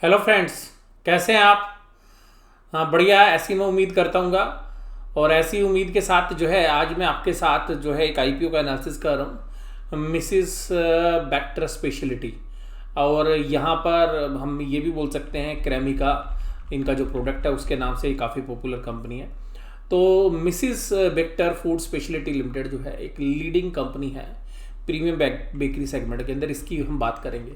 Hello friends, कैसे हैं आप? हाँ, बढ़िया। ऐसी मैं उम्मीद करता हूँगा। और ऐसी उम्मीद के साथ जो है आज मैं आपके साथ जो है एक आईपीओ का एनालिसिस कर रहा हूँ, मिसिस बैक्टर स्पेशलिटी। और यहाँ पर हम ये भी बोल सकते हैं क्रेमिका, इनका जो प्रोडक्ट है उसके नाम से काफ़ी पॉपुलर कंपनी है। तो Mrs Bector food speciality limited जो है एक लीडिंग कंपनी है प्रीमियम बेकरी सेगमेंट के अंदर, इसकी हम बात करेंगे।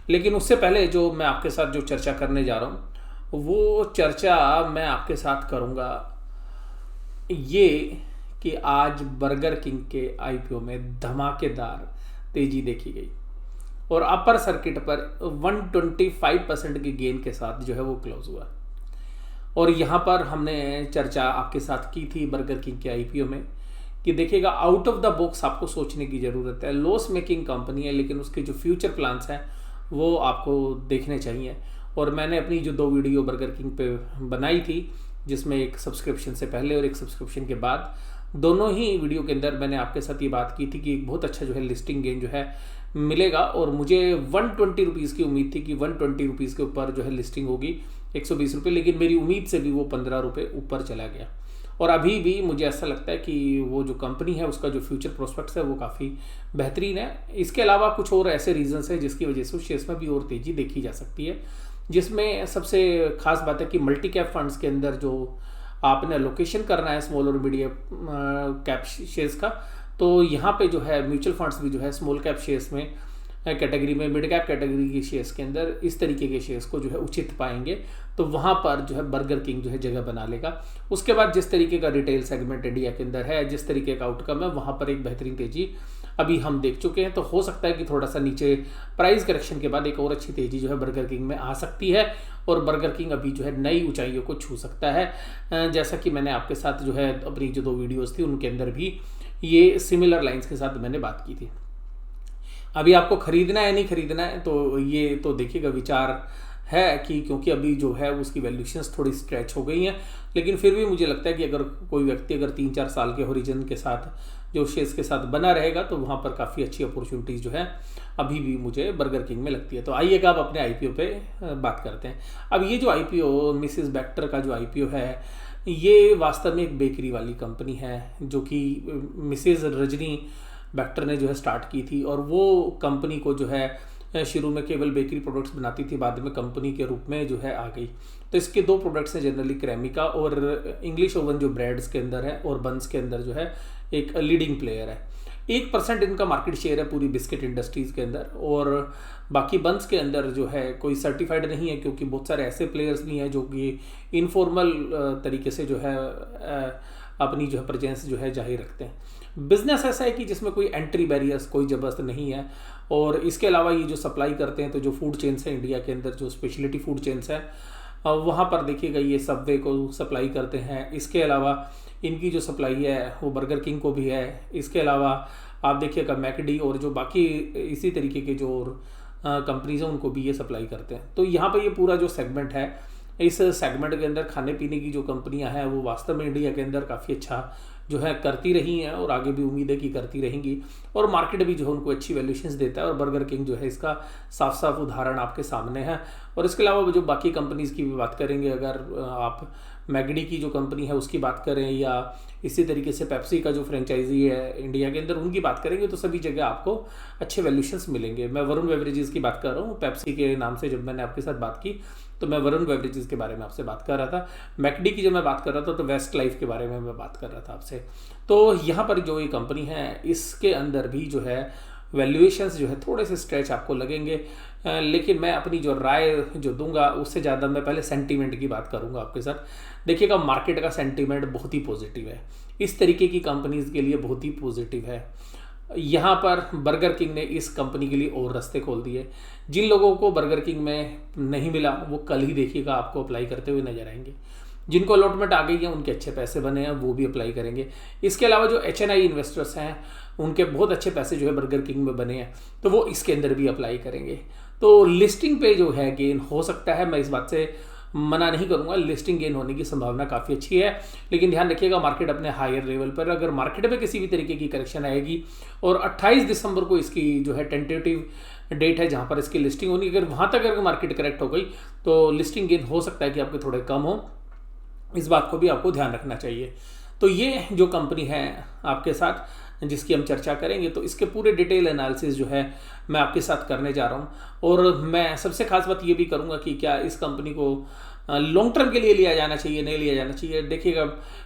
लेकिन उससे पहले जो मैं आपके साथ जो चर्चा करने जा रहा हूँ वो चर्चा मैं आपके साथ करूँगा ये कि आज बर्गर किंग के आईपीओ में धमाकेदार तेजी देखी गई और अपर सर्किट पर 125% की गेन के साथ जो है वो क्लोज हुआ। और यहाँ पर हमने चर्चा आपके साथ की थी बर्गर किंग के आईपीओ में कि देखिएगा, आउट ऑफ द बॉक्स आपको सोचने की ज़रूरत है। लॉस मेकिंग कंपनी है लेकिन उसके जो फ्यूचर प्लान्स हैं वो आपको देखने चाहिए। और मैंने अपनी जो 2 वीडियो बर्गर किंग पे बनाई थी, जिसमें एक सब्सक्रिप्शन से पहले और एक सब्सक्रिप्शन के बाद, दोनों ही वीडियो के अंदर मैंने आपके साथ ये बात की थी कि एक बहुत अच्छा जो है लिस्टिंग गेन जो है मिलेगा। और मुझे 120 रुपीज़ की उम्मीद थी कि 120 रुपीज़ के ऊपर जो है लिस्टिंग होगी, 120 रुपये। लेकिन मेरी उम्मीद से भी वो 15 रुपये ऊपर चला गया। और अभी भी मुझे ऐसा लगता है कि वो जो कंपनी है उसका जो फ्यूचर प्रोस्पेक्ट्स है वो काफ़ी बेहतरीन है। इसके अलावा कुछ और ऐसे रीजंस है जिसकी वजह से उस शेयर्स में भी और तेज़ी देखी जा सकती है, जिसमें सबसे खास बात है कि मल्टी कैप फंड्स के अंदर जो आपने लोकेशन करना है स्मॉल और मीडियम कैप शेयर्स का, तो यहाँ पे जो है म्यूचुअल फंड्स भी जो है स्मॉल कैप शेयर्स में कैटेगरी में, मिड कैप कैटेगरी के शेयर्स के अंदर इस तरीके के शेयर्स को जो है उचित पाएंगे। तो वहाँ पर जो है बर्गर किंग जो है जगह बना लेगा। उसके बाद जिस तरीके का रिटेल सेगमेंट इंडिया के अंदर है, जिस तरीके का आउटकम है, वहाँ पर एक बेहतरीन तेजी अभी हम देख चुके हैं। तो हो सकता है कि थोड़ा सा नीचे प्राइस करेक्शन के बाद एक और अच्छी तेजी जो है बर्गर किंग में आ सकती है और बर्गर किंग अभी जो है नई ऊंचाइयों को छू सकता है। जैसा कि मैंने आपके साथ जो है अपनी जो 2 वीडियोस थी उनके अंदर भी ये सिमिलर लाइंस के साथ मैंने बात की थी। अभी आपको खरीदना है नहीं खरीदना है तो ये तो देखिएगा, विचार है कि क्योंकि अभी जो है उसकी वैल्यूशंस थोड़ी स्ट्रेच हो गई हैं। लेकिन फिर भी मुझे लगता है कि अगर कोई व्यक्ति अगर 3-4 साल के होरिजन के साथ जो शेयर्स के साथ बना रहेगा तो वहाँ पर काफ़ी अच्छी अपॉर्चुनिटीज़ जो है अभी भी मुझे बर्गर किंग में लगती है। तो आइएगा अब अपने आईपीओ पे बात करते हैं। अब ये जो आईपीओ मिसिस बैक्टर का जो आईपीओ है, ये वास्तव में एक बेकरी वाली कंपनी है जो कि मिसिस रजनी बैक्टर ने जो है स्टार्ट की थी। और वो कंपनी को जो है शुरू में केवल बेकरी प्रोडक्ट्स बनाती थी, बाद में कंपनी के रूप में जो है आ गई। तो इसके 2 प्रोडक्ट्स हैं जनरली, क्रेमिका और इंग्लिश ओवन जो ब्रेड्स के अंदर है और बंस के अंदर जो है एक लीडिंग प्लेयर है। 1% इनका मार्केट शेयर है पूरी बिस्किट इंडस्ट्रीज़ के अंदर। और बाकी बंस के अंदर जो है कोई सर्टिफाइड नहीं है, क्योंकि बहुत सारे ऐसे प्लेयर्स भी हैं जो कि इनफॉर्मल तरीके से जो है अपनी जो है प्रेजेंस जो है जाहिर रखते हैं। बिजनेस ऐसा है कि जिसमें कोई एंट्री बैरियर्स कोई ज़बरदस्त नहीं है। और इसके अलावा ये जो सप्लाई करते हैं, तो जो फूड चेन्स हैं इंडिया के अंदर, जो स्पेशलिटी फूड चेन्स हैं, वहाँ पर देखिएगा ये सबवे को सप्लाई करते हैं। इसके अलावा इनकी जो सप्लाई है वो बर्गर किंग को भी है। इसके अलावा आप देखिएगा मैकडी और जो बाकी इसी तरीके के जो कंपनीज हैं उनको भी ये सप्लाई करते हैं। तो यहाँ पर ये पूरा जो सेगमेंट है, इस सेगमेंट के अंदर खाने पीने की जो कंपनियां हैं वो वास्तव में इंडिया के अंदर काफ़ी अच्छा जो है करती रही हैं और आगे भी उम्मीद है कि करती रहेंगी। और मार्केट भी जो है उनको अच्छी वैल्यूशंस देता है और बर्गर किंग जो है इसका साफ साफ उदाहरण आपके सामने है। और इसके अलावा जो बाकी कंपनीज़ की भी बात करेंगे, अगर आप मैगडी की जो कंपनी है उसकी बात करें या इसी तरीके से पेप्सी का जो फ्रेंचाइजी है इंडिया के अंदर उनकी बात करेंगे, तो सभी जगह आपको अच्छे वैल्यूशंस मिलेंगे। मैं वरुण बेवरेजेस की बात कर रहा हूँ। पेप्सी के नाम से जब मैंने आपके साथ बात की तो मैं वरुण बेवरेजेस के बारे में आपसे बात कर रहा था। मैकडी की जब मैं बात कर रहा था तो वेस्ट लाइफ के बारे में मैं बात कर रहा था आपसे। तो यहाँ पर जो ये कंपनी है इसके अंदर भी जो है वैल्यूएशंस जो है थोड़े से स्ट्रेच आपको लगेंगे। लेकिन मैं अपनी जो राय जो दूंगा उससे ज़्यादा मैं पहले सेंटीमेंट की बात करूंगा आपके साथ। देखिएगा, मार्केट का सेंटीमेंट बहुत ही पॉजिटिव है, इस तरीके की कंपनीज के लिए बहुत ही पॉजिटिव है। यहाँ पर बर्गर किंग ने इस कंपनी के लिए और रास्ते खोल दिए। जिन लोगों को बर्गर किंग में नहीं मिला वो कल ही देखिएगा आपको अप्लाई करते हुए नजर आएंगे। जिनको अलॉटमेंट आ गई है उनके अच्छे पैसे बने हैं, वो भी अप्लाई करेंगे। इसके अलावा जो HNI इन्वेस्टर्स हैं उनके बहुत अच्छे पैसे जो है बर्गर किंग में बने हैं, तो वो इसके अंदर भी अप्लाई करेंगे। तो लिस्टिंग पे जो है गेन हो सकता है, मैं इस बात से मना नहीं करूंगा, लिस्टिंग गेन होने की संभावना काफ़ी अच्छी है। लेकिन ध्यान रखिएगा मार्केट अपने हायर लेवल पर, अगर मार्केट में किसी भी तरीके की करेक्शन आएगी और 28 दिसंबर को इसकी जो है टेंटेटिव डेट है जहाँ पर इसकी लिस्टिंग होनी। अगर वहाँ तक अगर मार्केट करेक्ट हो गई तो लिस्टिंग गेन हो सकता है कि आपके थोड़े कम हो, इस बात को भी आपको ध्यान रखना चाहिए। तो ये जो कंपनी है आपके साथ जिसकी हम चर्चा करेंगे, तो इसके पूरे डिटेल एनालिसिस जो है मैं आपके साथ करने जा रहा हूँ। और मैं सबसे खास बात ये भी करूँगा कि क्या इस कंपनी को लॉन्ग टर्म के लिए लिया जाना चाहिए, नहीं लिया जाना चाहिए। देखिएगा,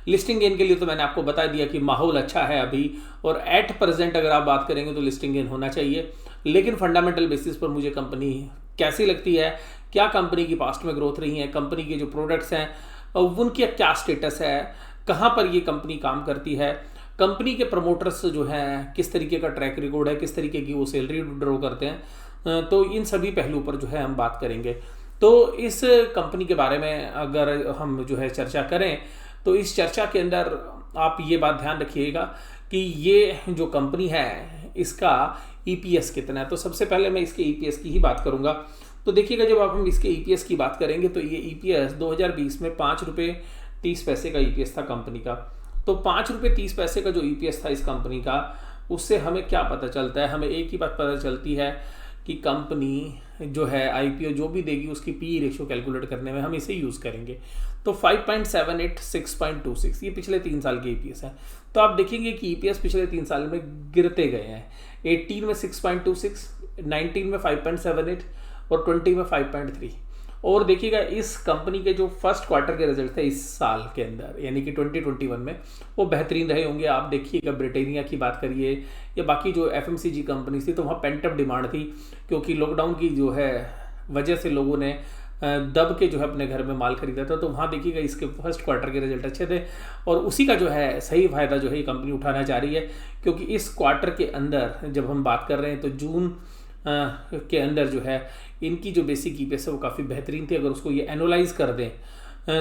लिस्टिंग गेन के लिए तो मैंने आपको बता दिया कि माहौल अच्छा है अभी, और एट प्रेजेंट अगर आप बात करेंगे तो लिस्टिंग गेन होना चाहिए। लेकिन फंडामेंटल बेसिस पर मुझे कंपनी कैसी लगती है, क्या कंपनी की पास्ट में ग्रोथ रही है, कंपनी के जो प्रोडक्ट्स हैं उनकी क्या स्टेटस है, कहाँ पर ये कंपनी काम करती है, कंपनी के प्रमोटर्स जो हैं किस तरीके का ट्रैक रिकॉर्ड है, किस तरीके की वो सैलरी ड्रॉ करते हैं, तो इन सभी पहलू पर जो है हम बात करेंगे। तो इस कंपनी के बारे में अगर हम जो है चर्चा करें, तो इस चर्चा के अंदर आप ये बात ध्यान रखिएगा कि ये जो कंपनी है इसका EPS कितना है। तो सबसे पहले मैं इसके EPS की ही बात करूंगा। तो देखिएगा, जब आप हम इसके EPS की बात करेंगे तो ये EPS 2020 में 5 रुपये 30 पैसे का EPS था कंपनी का। तो 5 रुपये 30 पैसे का जो EPS था इस कंपनी का, उससे हमें क्या पता चलता है? हमें एक ही बात पता चलती है कि कंपनी जो है IPO जो भी देगी उसकी PE रेशियो कैलकुलेट करने में हम इसे यूज़ करेंगे। तो 5.78, 6.26 ये पिछले 3 साल के EPS है। तो आप देखेंगे कि EPS पिछले 3 साल में गिरते गए हैं। 18 में 6.26, 19 में 5.78 और 20 में 5.3। और देखिएगा, इस कंपनी के जो फर्स्ट क्वार्टर के रिजल्ट थे इस साल के अंदर यानी कि 2021 में, वो बेहतरीन रहे होंगे। आप देखिएगा, ब्रिटानिया की बात करिए या बाकी जो FMCG कंपनी थी, तो वहाँ पेंटअप डिमांड थी, क्योंकि लॉकडाउन की जो है वजह से लोगों ने दब के जो है अपने घर में माल खरीदा था। तो वहाँ देखिएगा इसके फर्स्ट क्वार्टर के रिजल्ट अच्छे थे, और उसी का जो है सही फायदा जो है ये कंपनी उठाना चाह रही है। क्योंकि इस क्वार्टर के अंदर जब हम बात कर रहे हैं तो जून के अंदर जो है इनकी जो बेसिक EPS है वो काफ़ी बेहतरीन थी। अगर उसको ये एनालाइज कर दें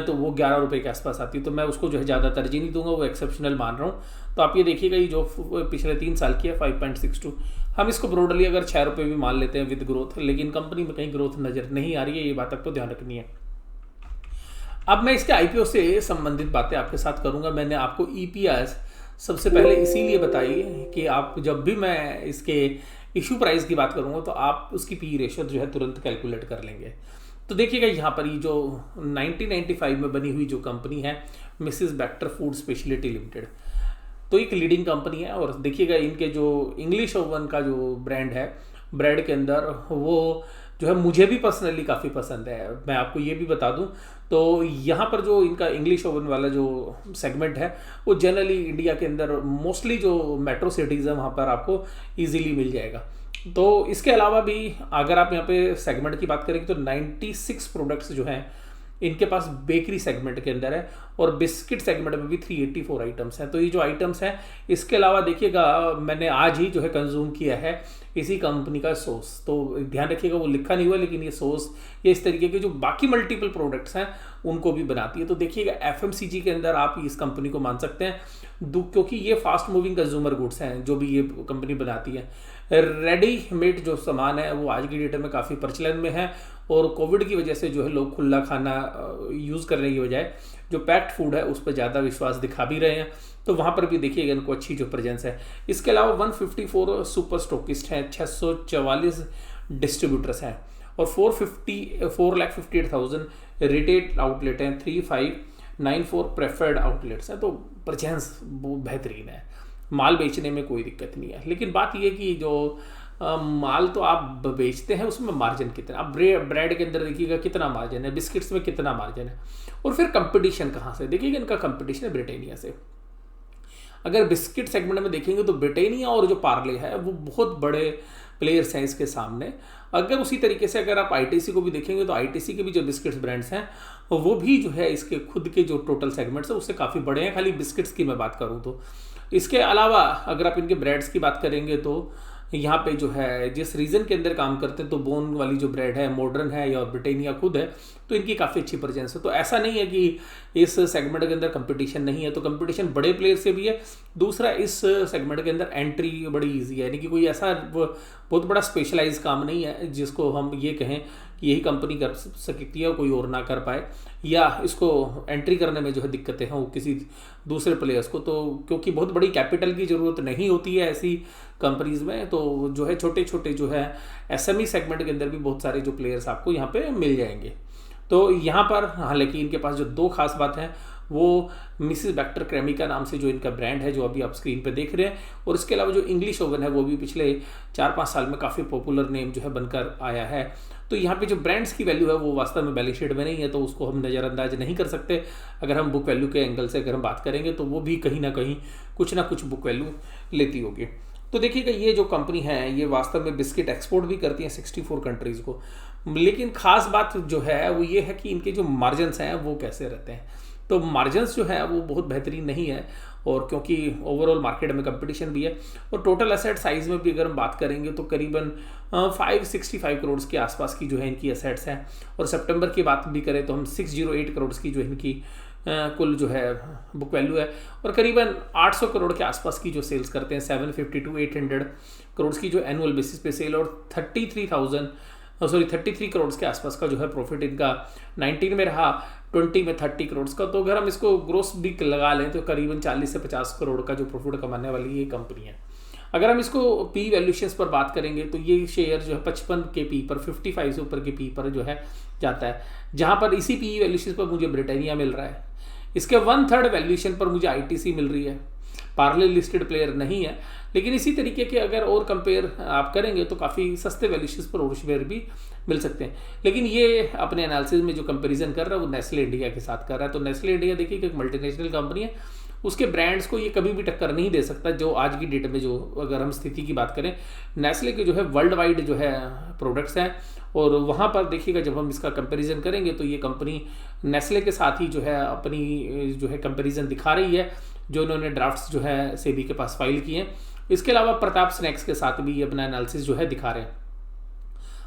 तो वो 11 रुपये के आसपास आती है। तो मैं उसको जो है ज़्यादा तरजीह नहीं दूंगा, वो एक्सेप्शनल मान रहा हूँ। तो आप ये देखिएगा, ये जो पिछले 3 साल की है 5.62, हम इसको ब्रॉडली अगर 6 रुपये भी मान लेते हैं विद ग्रोथ, लेकिन कंपनी में कहीं ग्रोथ नज़र नहीं आ रही है, ये बात आपको ध्यान रखनी है। अब मैं इसके IPO से संबंधित बातें आपके साथ करूँगा। मैंने आपको EPS सबसे पहले इसीलिए बताई कि आप जब भी मैं इसके इशू प्राइस की बात करूँगा तो आप उसकी PE रेशियो जो है तुरंत कैलकुलेट कर लेंगे। तो देखिएगा, यहाँ पर ये जो 1995 में बनी हुई जो कंपनी है मिसेस बैक्टर फूड स्पेशलिटी लिमिटेड, तो एक लीडिंग कंपनी है। और देखिएगा, इनके जो इंग्लिश ओवन का जो ब्रांड है ब्रेड के अंदर, वो जो है मुझे भी पर्सनली काफ़ी पसंद है। मैं आपको ये भी बता दूं, तो यहाँ पर जो इनका इंग्लिश ओवन वाला जो सेगमेंट है वो जनरली इंडिया के अंदर मोस्टली जो मेट्रो सिटीज़ है वहाँ पर आपको इजीली मिल जाएगा। तो इसके अलावा भी अगर आप यहाँ पे सेगमेंट की बात करेंगे तो 96 प्रोडक्ट्स जो हैं इनके पास बेकरी सेगमेंट के अंदर है, और बिस्किट सेगमेंट में भी 384 आइटम्स हैं। तो ये जो आइटम्स हैं, इसके अलावा देखिएगा, मैंने आज ही जो है कंज्यूम किया है इसी कंपनी का सॉस। तो ध्यान रखिएगा, वो लिखा नहीं हुआ, लेकिन ये सॉस ये इस तरीके के जो बाकी मल्टीपल प्रोडक्ट्स हैं उनको भी बनाती है। तो देखिएगा, FMCG के अंदर आप इस कंपनी को मान सकते हैं, क्योंकि ये फास्ट मूविंग कंज्यूमर गुड्स हैं जो भी ये कंपनी बनाती है। रेडीमेड जो सामान है वो आज की डेट में काफ़ी प्रचलन में है, और कोविड की वजह से जो है लोग खुला खाना यूज़ करने की बजाय जो पैक्ड फूड है उस पर ज़्यादा विश्वास दिखा भी रहे हैं। तो वहाँ पर भी देखिएगा इनको अच्छी जो प्रेजेंस है। इसके अलावा 154 सुपर स्टॉकिस्ट हैं, 644 डिस्ट्रीब्यूटर्स हैं, और 4,58,000 रिटेल आउटलेट हैं, 3594 प्रेफर्ड आउटलेट्स हैं। तो प्रेजेंस वो बेहतरीन है, माल बेचने में कोई दिक्कत नहीं है। लेकिन बात यह कि जो माल तो आप बेचते हैं उसमें मार्जिन कितना, आप ब्रेड के अंदर देखिएगा कितना मार्जिन है, बिस्किट्स में कितना मार्जिन है, और फिर कंपटीशन कहाँ से देखिएगा, इनका कंपटीशन है ब्रिटानिया से। अगर बिस्किट सेगमेंट में देखेंगे तो ब्रिटानिया और जो पार्ले है वो बहुत बड़े प्लेयर्स हैं इसके सामने। अगर उसी तरीके से अगर आप ITC को भी देखेंगे तो ITC के भी जो बिस्किट्स ब्रांड्स हैं वो भी जो है इसके खुद के जो टोटल सेगमेंट्स है उससे काफ़ी बड़े हैं, खाली बिस्किट्स की मैं बात करूँ तो। इसके अलावा अगर आप इनके ब्रेड्स की बात करेंगे तो यहाँ पे जो है जिस रीजन के अंदर काम करते हैं, तो बोन वाली जो ब्रेड है मॉडर्न है या ब्रिटानिया खुद है, तो इनकी काफ़ी अच्छी प्रेजेंस है। तो ऐसा नहीं है कि इस सेगमेंट के अंदर कंपटीशन नहीं है, तो कंपटीशन बड़े प्लेयर से भी है। दूसरा, इस सेगमेंट के अंदर एंट्री बड़ी इजी है, यानी कि कोई ऐसा बहुत बड़ा स्पेशलाइज काम नहीं है जिसको हम ये कहें कि यही कंपनी कर सकती है और कोई और ना कर पाए, या इसको एंट्री करने में जो है दिक्कतें हैं वो किसी दूसरे प्लेयर्स को, तो क्योंकि बहुत बड़ी कैपिटल की ज़रूरत नहीं होती है ऐसी कंपनीज में, तो जो है छोटे छोटे जो है एसएमई सेगमेंट के अंदर भी बहुत सारे जो प्लेयर्स आपको यहाँ पे मिल जाएंगे। तो यहाँ पर हालांकि इनके पास जो दो खास बात है वो मिसिस बेक्टर क्रेमिका नाम से जो इनका ब्रांड है जो अभी आप स्क्रीन पे देख रहे हैं, और इसके अलावा जो इंग्लिश ओवन है वो भी पिछले 4-5 साल में काफ़ी पॉपुलर नेम जो है बनकर आया है। तो यहाँ पे जो ब्रांड्स की वैल्यू है वो वास्तव में बैलेंस शीट में नहीं है, तो उसको हम नज़रअंदाज नहीं कर सकते। अगर हम बुक वैल्यू के एंगल से अगर हम बात करेंगे तो वो भी कहीं ना कहीं कुछ ना कुछ बुक वैल्यू लेती होगी। तो देखिएगा ये जो कंपनी है ये वास्तव में बिस्किट एक्सपोर्ट भी करती है 64 कंट्रीज़ को, लेकिन खास बात जो है वो ये है कि इनके जो मार्जिन्स हैं वो कैसे रहते हैं। तो मार्जिन्स जो है वो बहुत बेहतरीन नहीं है, और क्योंकि ओवरऑल मार्केट में कंपटीशन भी है, और टोटल एसेट साइज़ में भी अगर हम बात करेंगे तो करीबन 565 करोड़ के आसपास की जो है इनकी एसेट्स हैं, और सितंबर की बात भी करें तो हम 608 करोड़ की जो इनकी कुल जो है बुक वैल्यू है, और करीबन 800 करोड़ के आसपास की जो सेल्स करते हैं, 750 to 800 करोड़ की जो एनुअल बेसिस पे सेल, और 33 करोड़ के आसपास का जो है प्रॉफिट इनका 19 में रहा, 20 में 30 करोड़ का। तो अगर हम इसको ग्रोस भी लगा लें तो करीबन 40 से 50 करोड़ का जो प्रॉफिट कमाने वाली ये कंपनी है। अगर हम इसको पी वैल्यूशंस पर बात करेंगे तो ये शेयर जो है 55 के पी पर, 55 से ऊपर के पी पर जो है जाता है, जहाँ पर इसी पी वैल्यूशंस पर मुझे ब्रिटानिया मिल रहा है। इसके 1/3 वैल्यूशन पर मुझे आईटीसी मिल रही है, पार्ले लिस्टेड प्लेयर नहीं है, लेकिन इसी तरीके के अगर और कंपेयर आप करेंगे तो काफ़ी सस्ते वैल्यूशंस पर और शेयर भी मिल सकते हैं। लेकिन ये अपने एनालिसिस में जो कंपैरिजन कर रहा है वो नेस्ले इंडिया के साथ कर रहा है। तो नेस्ले इंडिया देखिए कि एक मल्टीनेशनल कंपनी है, उसके ब्रांड्स को ये कभी भी टक्कर नहीं दे सकता। जो आज की डेट में जो अगर हम स्थिति की बात करें, नेस्ले के जो है वर्ल्ड वाइड जो है प्रोडक्ट्स हैं, और वहाँ पर देखिएगा जब हम इसका कंपैरिजन करेंगे तो ये कंपनी नेस्ले के साथ ही जो है अपनी जो है कंपैरिजन दिखा रही है, जो इन्होंने ड्राफ्ट्स जो है सेबी के पास फाइल किए हैं। इसके अलावा प्रताप स्नैक्स के साथ भी अपना एनालिसिस जो है दिखा रहे हैं।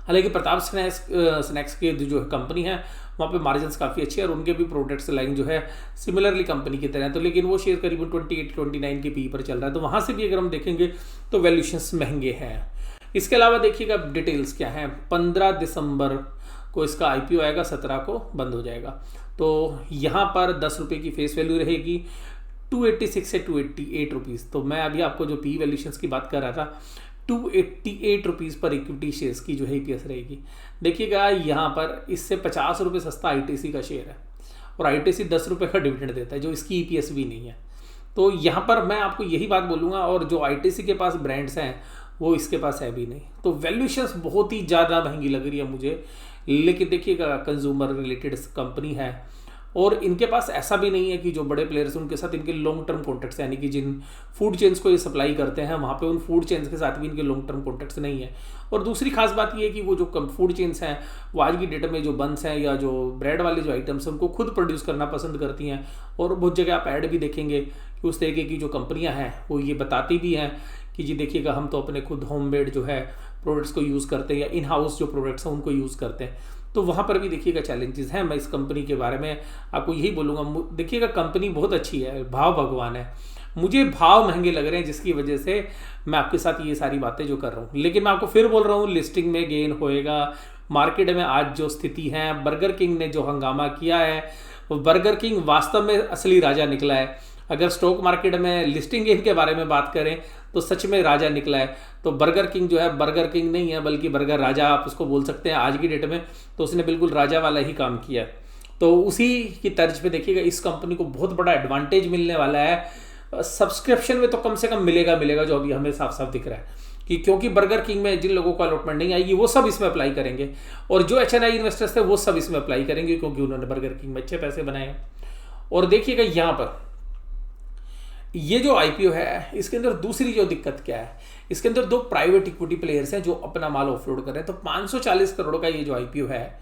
हालांकि प्रताप स्नैक्स के जो कंपनी है वहाँ पे मार्जिन्स काफ़ी अच्छे हैं, और उनके भी प्रोडक्ट्स लाइन जो है सिमिलरली कंपनी की तरह है, तो लेकिन वो शेयर करीबन 28-29 के पी पर चल रहा है। तो वहाँ से भी अगर हम देखेंगे तो वैल्यूशंस महंगे हैं। इसके अलावा देखिएगा डिटेल्स क्या हैं। 15 दिसंबर को इसका आईपीओ आएगा, 17 को बंद हो जाएगा। तो यहाँ पर 10 रुपये की फेस वैल्यू रहेगी, 286 से 288 रुपीज़। तो मैं अभी आपको जो पी वैल्यूशंस की बात कर रहा था, 288 रुपीज़ पर इक्विटी शेयर्स की जो है ईपीएस रहेगी। देखिएगा यहाँ पर इससे 50 रुपये सस्ता आईटीसी का शेयर है, और आईटीसी 10 रुपये का डिविडेंड देता है, जो इसकी ईपीएस भी नहीं है। तो यहाँ पर मैं आपको यही बात बोलूँगा, और जो आईटीसी के पास ब्रांड्स हैं वो इसके पास है भी नहीं। तो वैल्यूशंस बहुत ही ज़्यादा महंगी लग रही है मुझे, लेकिन देखिएगा कंज्यूमर रिलेटेड कंपनी है, और इनके पास ऐसा भी नहीं है कि जो बड़े प्लेयर्स हैं उनके साथ इनके लॉन्ग टर्म कॉन्ट्रैक्ट्स, यानी कि जिन फूड चेन्स को ये सप्लाई करते हैं वहाँ पे उन फूड चेन्स के साथ भी इनके लॉन्ग टर्म कॉन्ट्रैक्ट्स नहीं है। और दूसरी खास बात ये है कि वो जो फूड चेन्स हैं वो आज की डेट में जो बंस हैं या जो ब्रेड वाले जो आइटम्स हैं उनको खुद प्रोड्यूस करना पसंद करती हैं, और बहुत जगह आप ऐड भी देखेंगे कि उस तरीके की जो कंपनियाँ हैं वो ये बताती भी हैं कि जी देखिएगा हम तो अपने खुद होममेड जो है प्रोडक्ट्स को यूज़ करते हैं, या इन हाउस जो प्रोडक्ट्स हैं उनको यूज़ करते हैं। तो वहाँ पर भी देखिएगा चैलेंजेस हैं। मैं इस कंपनी के बारे में आपको यही बोलूँगा, देखिएगा कंपनी बहुत अच्छी है, भाव भगवान है, मुझे भाव महंगे लग रहे हैं जिसकी वजह से मैं आपके साथ ये सारी बातें जो कर रहा हूँ। लेकिन मैं आपको फिर बोल रहा हूँ लिस्टिंग में गेन होएगा। मार्केट में आज जो स्थिति है, बर्गर किंग ने जो हंगामा किया है, वो बर्गर किंग वास्तव में असली राजा निकला है। अगर स्टॉक मार्केट में लिस्टिंग गेन के बारे में बात करें तो सच में राजा निकला है। तो बर्गर किंग जो है बर्गर किंग नहीं है बल्कि बर्गर राजा आप उसको बोल सकते हैं आज की डेट में, तो उसने बिल्कुल राजा वाला ही काम किया है। तो उसी की तर्ज पे देखिएगा इस कंपनी को बहुत बड़ा एडवांटेज मिलने वाला है। सब्सक्रिप्शन में तो कम से कम मिलेगा, जो अभी हमें साफ साफ दिख रहा है कि क्योंकि बर्गर किंग में जिन लोगों को अलॉटमेंट नहीं आएगी वो सब इसमें अप्लाई करेंगे, और जो HNI इन्वेस्टर्स थे वो सब इसमें अप्लाई करेंगे क्योंकि उन्होंने बर्गर किंग में अच्छे पैसे बनाए हैं। और देखिएगा यहाँ पर ये जो आईपीओ है इसके अंदर दूसरी जो दिक्कत क्या है, इसके अंदर 2 प्राइवेट इक्विटी प्लेयर्स हैं जो अपना माल ऑफलोड कर रहे हैं। तो 540 करोड़ का ये जो आईपीओ है,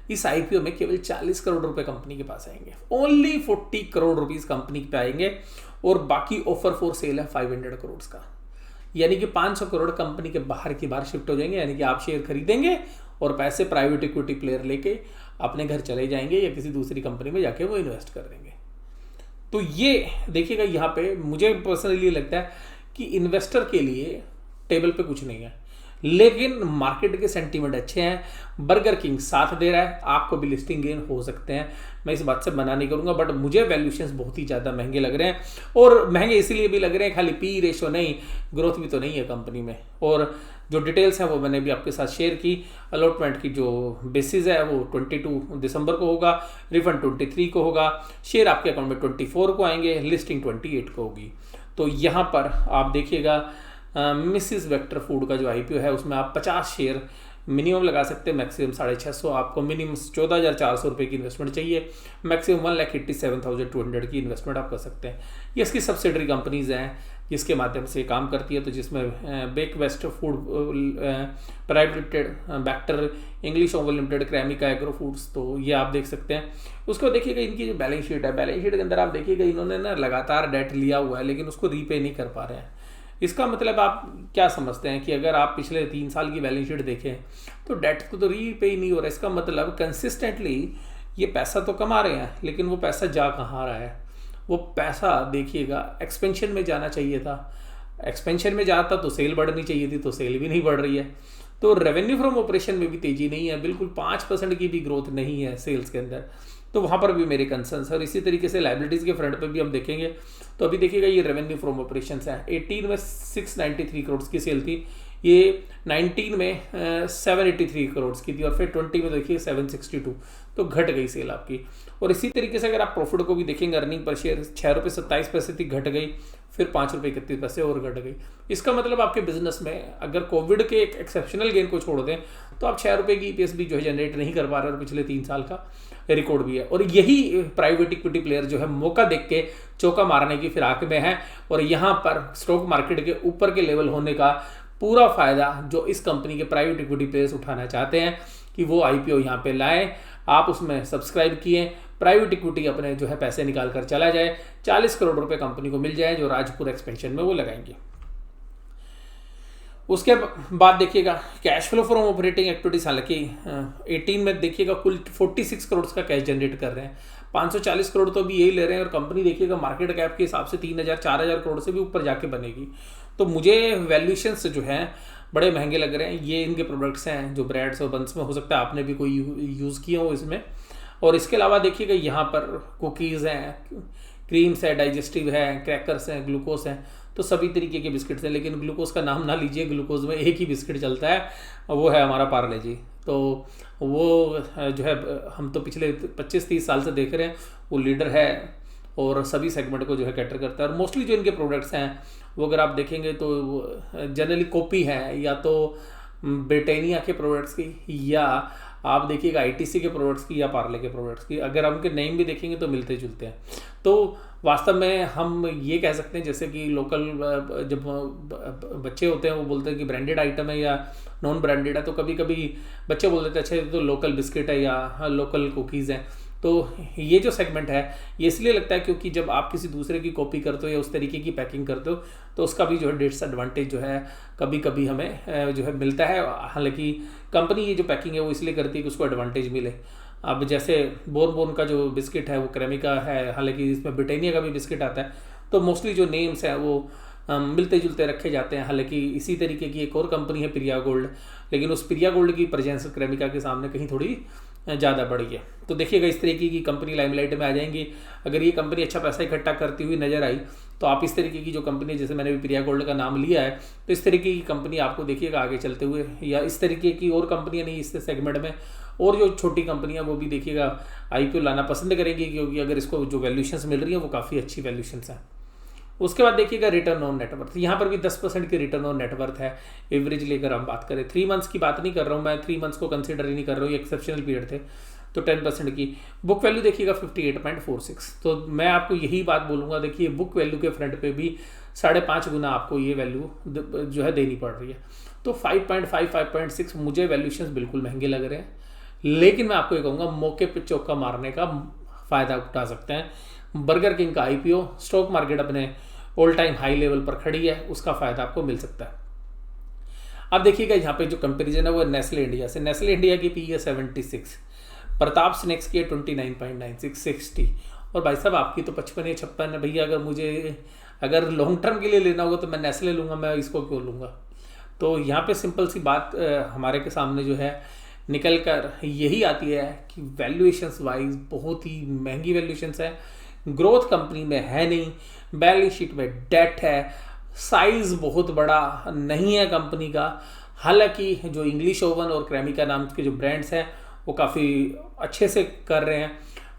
इस आईपीओ में केवल 40 करोड़ रुपए कंपनी के पास आएंगे, ओनली 40 करोड़ रुपीस कंपनी पे आएंगे, और बाकी ऑफर फॉर सेल है 500 करोड़ का, यानी कि 500 करोड़ कंपनी के बाहर की बाहर शिफ्ट हो जाएंगे। यानी कि आप शेयर खरीदेंगे और पैसे प्राइवेट इक्विटी प्लेयर लेके अपने घर चले जाएंगे या किसी दूसरी कंपनी में जाके वो इन्वेस्ट कर देंगे। तो ये देखिएगा यहाँ पे मुझे पर्सनली लगता है कि इन्वेस्टर के लिए टेबल पे कुछ नहीं है, लेकिन मार्केट के सेंटीमेंट अच्छे हैं, बर्गर किंग साथ दे रहा है, आपको भी लिस्टिंग गेन हो सकते हैं, मैं इस बात से मना नहीं करूंगा। बट मुझे वैल्यूएशंस बहुत ही ज़्यादा महंगे लग रहे हैं, और महंगे इसीलिए भी लग रहे हैं, खाली पी रेशो नहीं, ग्रोथ भी तो नहीं है कंपनी में। और जो डिटेल्स हैं वो मैंने भी आपके साथ शेयर की। अलॉटमेंट की जो बेसिस है वो 22 दिसंबर को होगा, रिफंड 23 को होगा, शेयर आपके अकाउंट में 24 को आएंगे, लिस्टिंग 28 को होगी। तो यहाँ पर आप देखिएगा मिसिस वेक्टर फूड का जो आईपीओ है उसमें आप 50 शेयर मिनिमम लगा सकते हैं, मैक्सिमम 650। आपको मिनिमम 14,400 रुपये की इन्वेस्टमेंट चाहिए, मैक्सिमम 1,87,200 की इन्वेस्टमेंट आप कर सकते हैं। ये इसकी सब्सिडरी कंपनीज हैं जिसके माध्यम से काम करती है, तो जिसमें bake west food private limited, बैक्टर इंग्लिश ओवल लिमिटेड, क्रैमिका एग्रो फूड्स, तो ये आप देख सकते हैं। उसको देखिएगा इनकी जो बैलेंस शीट है, बैलेंस शीट के अंदर आप देखिएगा इन्होंने ना लगातार डेट लिया हुआ है, लेकिन उसको रीपे नहीं कर पा रहे हैं। इसका मतलब आप क्या समझते हैं कि अगर आप पिछले 3 साल की बैलेंस शीट देखें तो डेट को तो रीपे ही नहीं हो रहा है। इसका मतलब कंसिस्टेंटली ये पैसा तो कमा रहे हैं, लेकिन वो पैसा जा कहाँ रहा है? वो पैसा देखिएगा एक्सपेंशन में जाना चाहिए था, एक्सपेंशन में जाता तो सेल बढ़नी चाहिए थी, तो सेल भी नहीं बढ़ रही है। तो रेवेन्यू फ्रॉम ऑपरेशन में भी तेजी नहीं है, बिल्कुल 5% की भी ग्रोथ नहीं है सेल्स के अंदर, तो वहाँ पर भी मेरे कंसर्न्स है। और इसी तरीके से लाइबिलिटीज़ के फ्रंट पे भी हम देखेंगे तो अभी देखिएगा ये रेवेन्यू फ्रॉम ऑपरेशन है, 18 में 693 करोड़ की सेल थी, ये 19 में 783 करोड़ की थी, और फिर 20 में देखिए 762, तो घट गई सेल आपकी। और इसी तरीके से अगर आप प्रॉफिट को भी देखेंगे, अर्निंग पर शेयर 6.27 थी, घट गई, फिर 5.31 रुपये और घट गई। इसका मतलब आपके बिजनेस में अगर कोविड के एक एक्सेप्शनल गेन को छोड़ दें तो आप 6 रुपये की ईपीएस भी जो है जनरेट नहीं कर पा रहे, और पिछले 3 साल का रिकॉर्ड भी है। और यही प्राइवेट इक्विटी प्लेयर जो है मौका देख के चौका मारने की फिराक में है, और यहाँ पर स्टॉक मार्केट के ऊपर के लेवल होने का पूरा फायदा जो इस कंपनी के प्राइवेट इक्विटी प्लेयर्स उठाना चाहते हैं कि वो आईपीओ यहाँ पे लाएं, आप उसमें सब्सक्राइब किए, प्राइवेट इक्विटी अपने जो है पैसे निकाल कर चला जाए, 40 करोड़ रुपए कंपनी को मिल जाए जो राजपुर एक्सपेंशन में वो लगाएंगे। उसके बाद देखिएगा cash flow from operating activities, हालांकि 18 में देखिएगा कुल 46 करोड़ का कैश जनरेट कर रहे हैं, 540 करोड़ तो अभी यही ले रहे हैं, और कंपनी देखिएगा मार्केट कैप के हिसाब से 3,000-4,000 करोड़ से भी ऊपर जाके बनेगी। तो मुझे वैल्यूएशंस जो हैं बड़े महंगे लग रहे हैं। ये इनके प्रोडक्ट्स हैं जो ब्रेड्स और बंस में, हो सकता है आपने भी कोई यूज़ किए हो इसमें। और इसके अलावा देखिएगा यहाँ पर कुकीज़ हैं, क्रीम्स है, डाइजेस्टिव है, क्रैकर्स हैं, ग्लूकोज हैं, तो सभी तरीके के बिस्किट्स हैं। लेकिन ग्लूकोज का नाम ना लीजिए, ग्लूकोज में एक ही बिस्किट चलता है, वो है हमारा पार्ले जी। तो वो जो है हम तो पिछले 25-30 साल से देख रहे हैं, वो लीडर है और सभी सेगमेंट को जो है कैटर करता है। और मोस्टली जो इनके प्रोडक्ट्स हैं वो अगर आप देखेंगे तो जनरली कॉपी है, या तो ब्रिटानिया के प्रोडक्ट्स की, या आप देखिएगा आईटीसी के प्रोडक्ट्स की, या पार्ले के प्रोडक्ट्स की। अगर हम उनके नेम भी देखेंगे तो मिलते जुलते हैं। तो वास्तव में हम ये कह सकते हैं जैसे कि लोकल जब बच्चे होते हैं वो बोलते हैं कि ब्रांडेड आइटम है या नॉन ब्रांडेड है, तो कभी कभी बच्चे बोल देते हैं अच्छा तो लोकल बिस्किट है या लोकल कुकीज़ हैं। तो ये जो सेगमेंट है ये इसलिए लगता है क्योंकि जब आप किसी दूसरे की कॉपी करते हो या उस तरीके की पैकिंग करते हो तो उसका भी जो है डिसएडवांटेज जो है कभी कभी हमें जो है मिलता है। हालांकि कंपनी ये जो पैकिंग है वो इसलिए करती है कि उसको एडवांटेज मिले। अब जैसे बोर्न का जो बिस्किट है वो क्रेमिका है, हालांकि इसमें ब्रिटानिया का भी बिस्किट आता है, तो मोस्टली जो नेम्स हैं वो मिलते जुलते रखे जाते हैं। हालांकि इसी तरीके की एक और कंपनी है प्रिया गोल्ड, लेकिन उस प्रिया गोल्ड की प्रेजेंस क्रेमिका के सामने कहीं थोड़ी ज़्यादा बढ़ी है। तो देखिएगा इस तरीके की कंपनी लाइमलाइट में आ जाएंगी। अगर ये कंपनी अच्छा पैसा इकट्ठा करती हुई नजर आई तो आप इस तरीके की जो कंपनी, जैसे मैंने भी प्रिया गोल्ड का नाम लिया है, तो इस तरीके की कंपनी आपको देखिएगा आगे चलते हुए, या इस तरीके की और कंपनियां नहीं इस सेगमेंट में और जो छोटी कंपनियां वो भी देखिएगा आईपीओ लाना पसंद करेंगी, क्योंकि अगर इसको जो वैल्यूशंस मिल रही है वो काफ़ी अच्छी वैल्यूशंस हैं। उसके बाद देखिएगा रिटर्न ऑन नेटवर्थ, यहाँ पर भी 10% की रिटर्न ऑन नेटवर्थ है एवरेज लेकर हम बात करें। 3 मंथ्स की बात नहीं कर रहा हूँ मैं, 3 मंथ्स को कंसिडर ही नहीं कर रहा हूँ, ये एक्सेप्शनल पीरियड थे। तो 10% की बुक वैल्यू देखिएगा 58.46। तो मैं आपको यही बात बोलूँगा, देखिए बुक वैल्यू के फ्रंट पे भी 5.5 गुना आपको ये वैल्यू जो है देनी पड़ रही है। तो 5.5 5.6 मुझे वैल्यूशंस बिल्कुल महंगे लग रहे हैं, लेकिन मैं आपको ये कहूँगा मौके पे चौका मारने का फ़ायदा उठा सकते हैं। बर्गर किंग का आईपीओ, स्टॉक मार्केट अपने ऑल टाइम हाई लेवल पर खड़ी है, उसका फ़ायदा आपको मिल सकता है। अब देखिएगा यहाँ पे जो कंपेरिजन है वो नेस्ले इंडिया से, नेस्ले इंडिया की पी है 76, प्रताप स्नैक्स की 29.96 60, और भाई साहब आपकी तो 55 या 56 है। भैया अगर मुझे अगर लॉन्ग टर्म के लिए लेना होगा तो मैं नेस्ले लूँगा, मैं इसको क्यों लूँगा। तो यहाँ पे सिंपल सी बात हमारे के सामने जो है निकल कर यही आती है कि वैल्यूएशंस वाइज बहुत ही महंगी वैल्यूएशंस है, ग्रोथ कंपनी में है नहीं, बैलेंस शीट में डेट है, साइज बहुत बड़ा नहीं है कंपनी का। हालांकि जो इंग्लिश ओवन और क्रेमिका नाम के जो ब्रांड्स हैं वो काफ़ी अच्छे से कर रहे हैं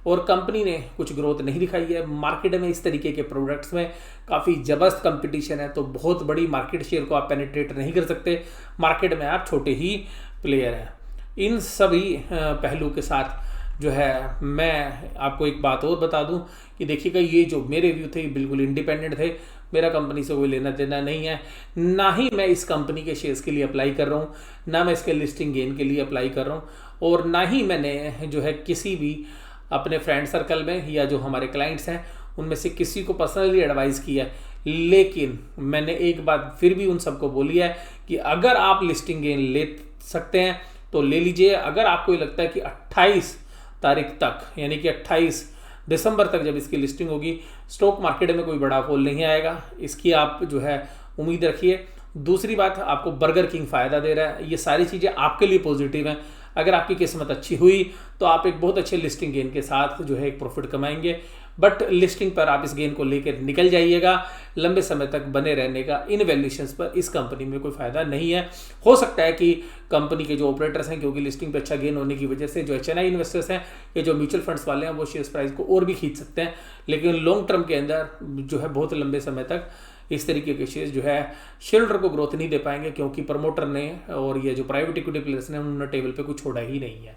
और कंपनी ने कुछ ग्रोथ नहीं दिखाई है। मार्केट में इस तरीके के प्रोडक्ट्स में काफ़ी ज़बरदस्त कंपटीशन है, तो बहुत बड़ी मार्केट शेयर को आप पेनिट्रेट नहीं कर सकते। मार्केट में आप छोटे ही प्लेयर हैं। इन सभी पहलू के साथ जो है मैं आपको एक बात और बता दूं कि देखिएगा, ये जो मेरे व्यू थे बिल्कुल इंडिपेंडेंट थे, मेरा कंपनी से कोई लेना देना नहीं है, ना ही मैं इस कंपनी के शेयर्स के लिए अप्लाई कर रहा हूँ, ना मैं इसके लिस्टिंग गेन के लिए अप्लाई कर रहा हूँ, और ना ही मैंने जो है किसी भी अपने फ्रेंड सर्कल में या जो हमारे क्लाइंट्स हैं उनमें से किसी को पर्सनली एडवाइस किया है। लेकिन मैंने एक बात फिर भी उन सबको बोली है कि अगर आप लिस्टिंग गेन ले सकते हैं तो ले लीजिए। अगर आपको ये लगता है कि 28 तारीख तक यानी कि 28 दिसंबर तक जब इसकी लिस्टिंग होगी स्टॉक मार्केट में कोई बड़ा फॉल नहीं आएगा, इसकी आप जो है उम्मीद रखिए। दूसरी बात, आपको बर्गर किंग फ़ायदा दे रहा है, ये सारी चीज़ें आपके लिए पॉजिटिव हैं। अगर आपकी किस्मत अच्छी हुई तो आप एक बहुत अच्छे लिस्टिंग गेन के साथ जो है एक प्रॉफिट कमाएंगे, बट लिस्टिंग पर आप इस गेन को लेकर निकल जाइएगा। लंबे समय तक बने रहने का इन वैल्यूएशंस पर इस कंपनी में कोई फ़ायदा नहीं है। हो सकता है कि कंपनी के जो ऑपरेटर्स हैं, क्योंकि लिस्टिंग पे अच्छा गेन होने की वजह से जो HNI इन्वेस्टर्स हैं या जो म्यूचुअल फंड्स वाले हैं वो शेयर प्राइस को और भी खींच सकते हैं, लेकिन लॉन्ग टर्म के अंदर जो है बहुत लंबे समय तक इस तरीके के शेयर्स जो है शेयर होल्डर को ग्रोथ नहीं दे पाएंगे, क्योंकि प्रमोटर ने और ये जो प्राइवेट इक्विटी प्लेयर्स ने उन्होंने टेबल पे कुछ छोड़ा ही नहीं है।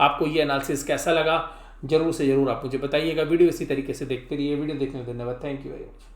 आपको ये एनालिसिस कैसा लगा जरूर से जरूर आप मुझे बताइएगा। वीडियो इसी तरीके से देखते रहिए। वीडियो देखने के लिए धन्यवाद। Thank you very much.